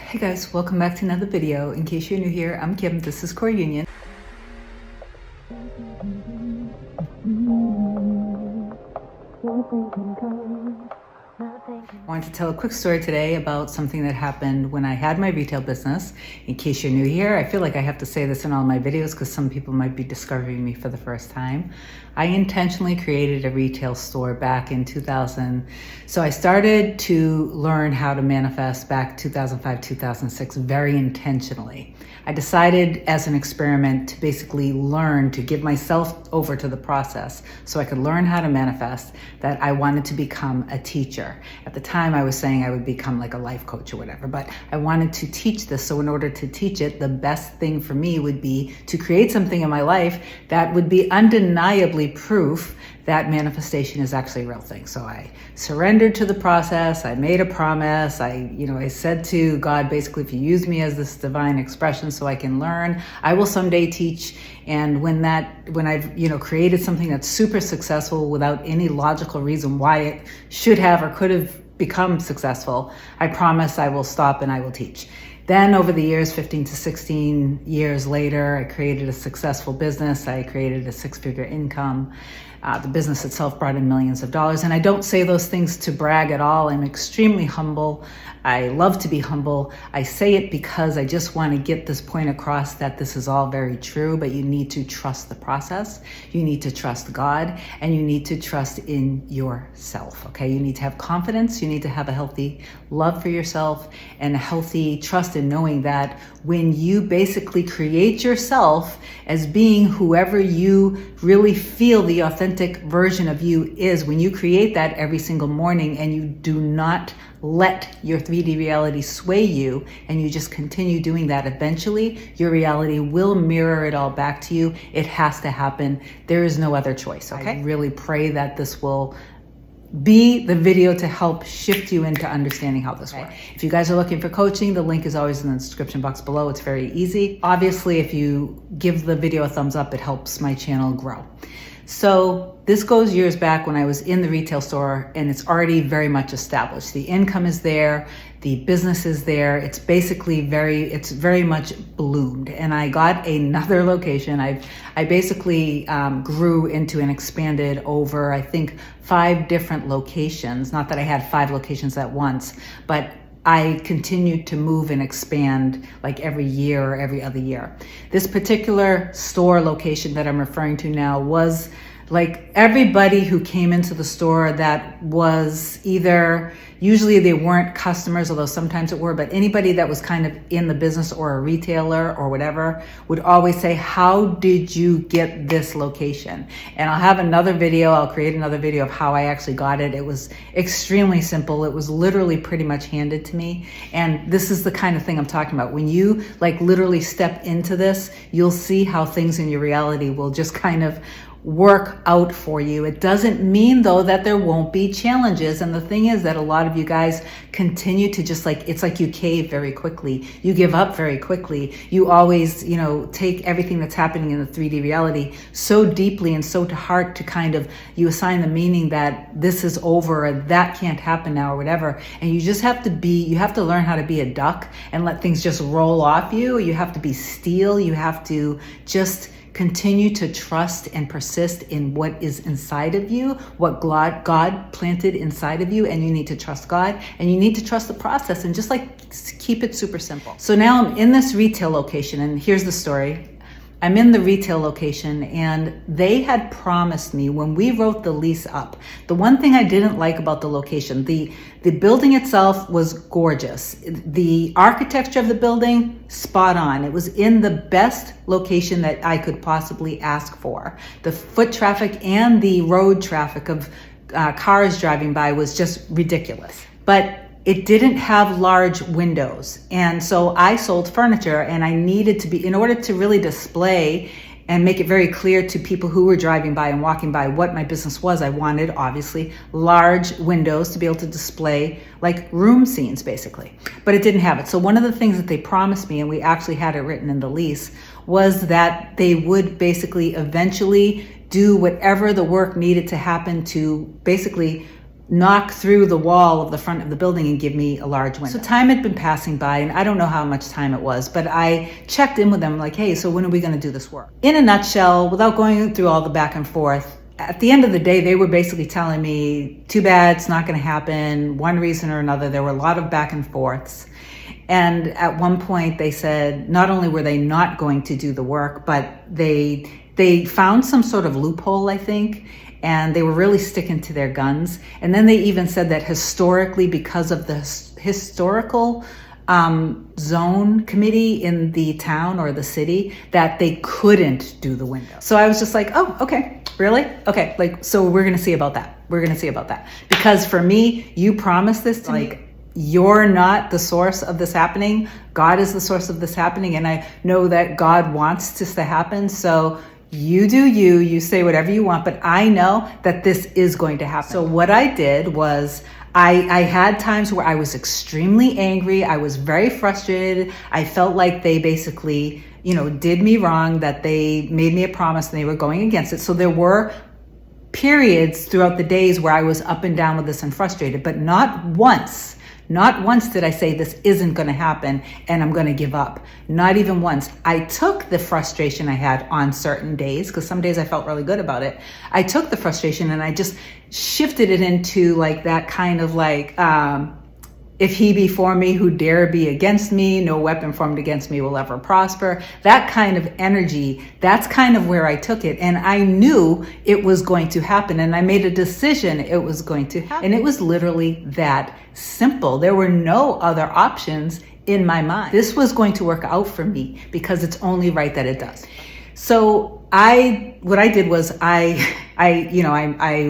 Hey guys, welcome back to another video. In case you're new here, I'm Kim, this is Core Union. I wanted to tell a quick story today about something that happened when I had my retail business. In case you're new here, I feel like I have to say this in all my videos because some people might be discovering me for the first time. I intentionally created a retail store back in 2000. So I started to learn how to manifest back 2005, 2006 very intentionally. I decided as an experiment to basically learn to give myself over to the process so I could learn how to manifest that I wanted to become a teacher. At the time I was saying I would become like a life coach or whatever, but I wanted to teach this. So in order to teach it, the best thing for me would be to create something in my life that would be undeniably proof that manifestation is actually a real thing. So I surrendered to the process. I made a promise. I said to God, basically, if you use me as this divine expression so I can learn, I will someday teach. And when I've created something that's super successful without any logical reason why it should have or could have become successful, I promise I will stop and I will teach. Then over the years, 15 to 16 years later, I created a successful business. I created a six-figure income. The business itself brought in millions of dollars. And I don't say those things to brag at all. I'm extremely humble. I love to be humble. I say it because I just want to get this point across that this is all very true, but you need to trust the process. You need to trust God, and you need to trust in yourself, okay? You need to have confidence. You need to have a healthy love for yourself and a healthy trust in knowing that when you basically create yourself as being whoever you really feel the authentic version of you is, when you create that every single morning and you do not let your 3D reality sway you and you just continue doing that, eventually your reality will mirror it all back to you. It has to happen. There is no other choice, okay? I really pray that this will be the video to help shift you into understanding how this works. If you guys are looking for coaching, the link is always in the description box below. It's very easy. Obviously, if you give the video a thumbs up, it helps my channel grow. So this goes years back when I was in the retail store, and it's already very much established. The income is there, the business is there. It's basically very much bloomed. And I got another location. I basically grew into and expanded over, I think, 5 different locations. Not that I had 5 locations at once, but I continued to move and expand like every year or every other year. This particular store location that I'm referring to now was like everybody who came into the store that was either, usually they weren't customers, although sometimes it were, but anybody that was kind of in the business or a retailer or whatever would always say, how did you get this location? And I'll have another video, I'll create another video of how I actually got it. It was extremely simple. It was literally pretty much handed to me. And this is the kind of thing I'm talking about. When you like literally step into this, you'll see how things in your reality will just kind of work out for you. It doesn't mean though that there won't be challenges. And the thing is that a lot of you guys continue to just like, it's like you cave very quickly. You give up very quickly. You always, take everything that's happening in the 3D reality so deeply and so to heart to kind of, you assign the meaning that this is over or that can't happen now or whatever. And you just have to learn how to be a duck and let things just roll off you. You have to be steel. You have to just continue to trust and persist in what is inside of you, what God planted inside of you, and you need to trust God and you need to trust the process and just like keep it super simple. So now I'm in this retail location, and here's the story. I'm in the retail location, and they had promised me when we wrote the lease up, the one thing I didn't like about the location, the building itself was gorgeous. The architecture of the building, spot on. It was in the best location that I could possibly ask for. The foot traffic and the road traffic of cars driving by was just ridiculous. But it didn't have large windows. And so I sold furniture, and I needed to be, in order to really display and make it very clear to people who were driving by and walking by what my business was, I wanted obviously large windows to be able to display like room scenes basically, but it didn't have it. So one of the things that they promised me, and we actually had it written in the lease, was that they would basically eventually do whatever the work needed to happen to basically knock through the wall of the front of the building and give me a large window. So time had been passing by, and I don't know how much time it was, but I checked in with them like, hey, so when are we going to do this work? In a nutshell, without going through all the back and forth, at the end of the day, they were basically telling me, too bad, it's not going to happen, one reason or another. There were a lot of back and forths. And at one point they said, not only were they not going to do the work, but they found some sort of loophole, I think, and they were really sticking to their guns. And then they even said that historically, because of the historical zone committee in the town or the city, that they couldn't do the window. So I was just like, oh, okay, really? Okay, like, so we're gonna see about that. We're gonna see about that. Because for me, you promised this to me. You're not the source of this happening. God is the source of this happening. And I know that God wants this to happen. So you do you say whatever you want, but I know that this is going to happen. So what I did was I had times where I was extremely angry. I was very frustrated. I felt like they basically, did me wrong, that they made me a promise and they were going against it. So there were periods throughout the days where I was up and down with this and frustrated, but not once did I say this isn't going to happen and I'm going to give up. Not even once. I took the frustration I had on certain days, because some days I felt really good about it. I took the frustration and I just shifted it into like that kind of like, if he be for me, who dare be against me? No weapon formed against me will ever prosper. That kind of energy, that's kind of where I took it. And I knew it was going to happen. And I made a decision it was going to happen. And it was literally that simple. There were no other options in my mind. This was going to work out for me because it's only right that it does. So what I did was I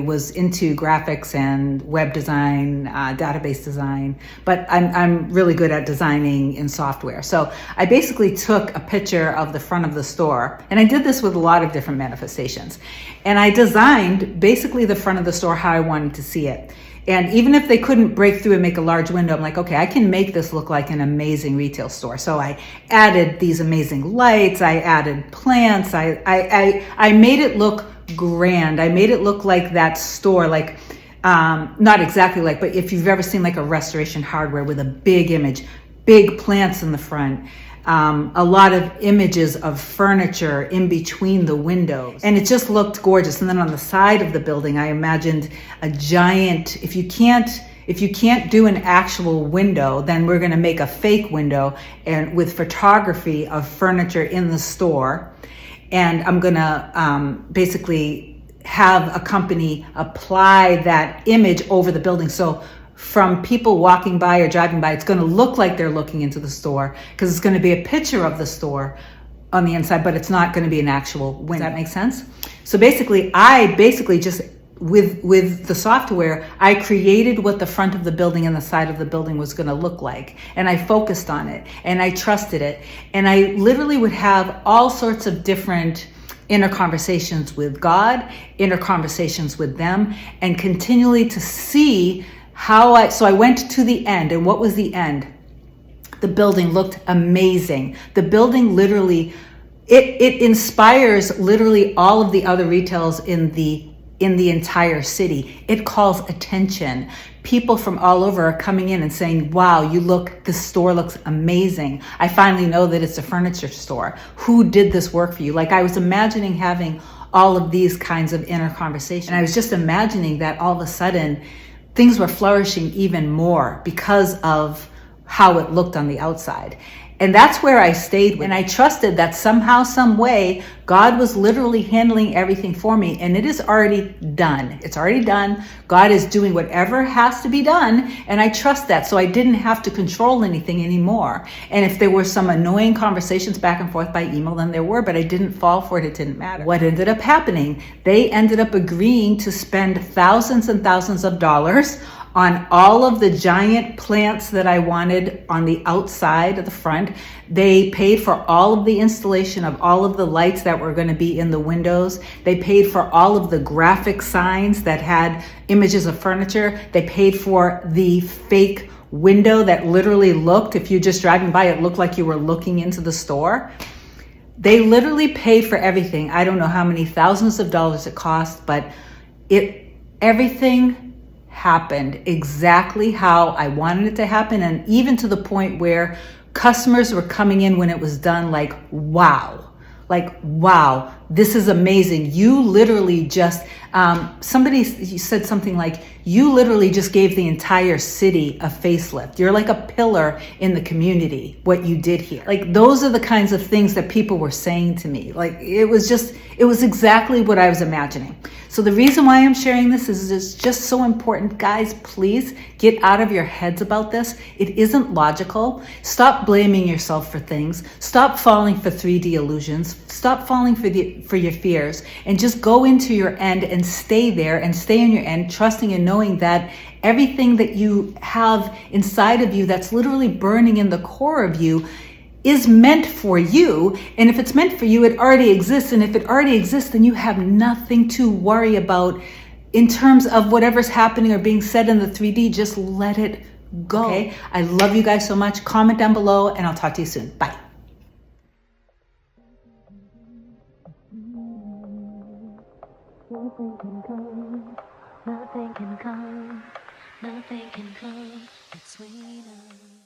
was into graphics and web design, database design, but I'm really good at designing in software. So I basically took a picture of the front of the store, and I did this with a lot of different manifestations. And I designed basically the front of the store how I wanted to see it. And even if they couldn't break through and make a large window, I'm like, okay, I can make this look like an amazing retail store. So I added these amazing lights, I added plants, I made it look grand. I made it look like that store, like, not exactly like, but if you've ever seen like a Restoration Hardware with a big image, big plants in the front, a lot of images of furniture in between the windows, and it just looked gorgeous. And then on the side of the building, I imagined a giant, if you can't do an actual window, then we're going to make a fake window and with photography of furniture in the store. And I'm going to basically have a company apply that image over the building. So from people walking by or driving by, it's going to look like they're looking into the store because it's going to be a picture of the store on the inside, but it's not going to be an actual window. Does that make sense? So I just, with the software, I created what the front of the building and the side of the building was going to look like. And I focused on it and I trusted it. And I literally would have all sorts of different inner conversations with God, inner conversations with them, and continually to see so I went to the end. And what was the end? The building looked amazing. The building literally, it inspires literally all of the other retails in the entire city. It calls attention. People from all over are coming in and saying, wow, this store looks amazing. I finally know that it's a furniture store. Who did this work for you? Like, I was imagining having all of these kinds of inner conversations. And I was just imagining that all of a sudden things were flourishing even more because of how it looked on the outside. And that's where I stayed with. And I trusted that somehow, some way, God was literally handling everything for me. And it is already done. It's already done. God is doing whatever has to be done. And I trust that. So I didn't have to control anything anymore. And if there were some annoying conversations back and forth by email, then there were, but I didn't fall for it. It didn't matter. What ended up happening? They ended up agreeing to spend thousands and thousands of dollars on all of the giant plants that I wanted on the outside of the front. They paid for all of the installation of all of the lights that were going to be in the windows. They paid for all of the graphic signs that had images of furniture. They paid for the fake window that literally looked, if you're just driving by, it looked like you were looking into the store. They literally paid for everything. I don't know how many thousands of dollars it cost, but everything happened exactly how I wanted it to happen, and even to the point where customers were coming in when it was done like, wow, this is amazing. You literally just, somebody said something like, you literally just gave the entire city a facelift. You're like a pillar in the community, what you did here. Like, those are the kinds of things that people were saying to me. Like, it was exactly what I was imagining. So the reason why I'm sharing this is it's just so important. Guys, please get out of your heads about this. It isn't logical. Stop blaming yourself for things. Stop falling for 3D illusions. Stop falling for your fears, and just go into your end and stay there and stay in your end, trusting and knowing that everything that you have inside of you that's literally burning in the core of you is meant for you. And if it's meant for you, it already exists. And if it already exists, then you have nothing to worry about in terms of whatever's happening or being said in the 3D. Just let it go. Okay? I love you guys so much. Comment down below, and I'll talk to you soon. Bye. Nothing can come between us.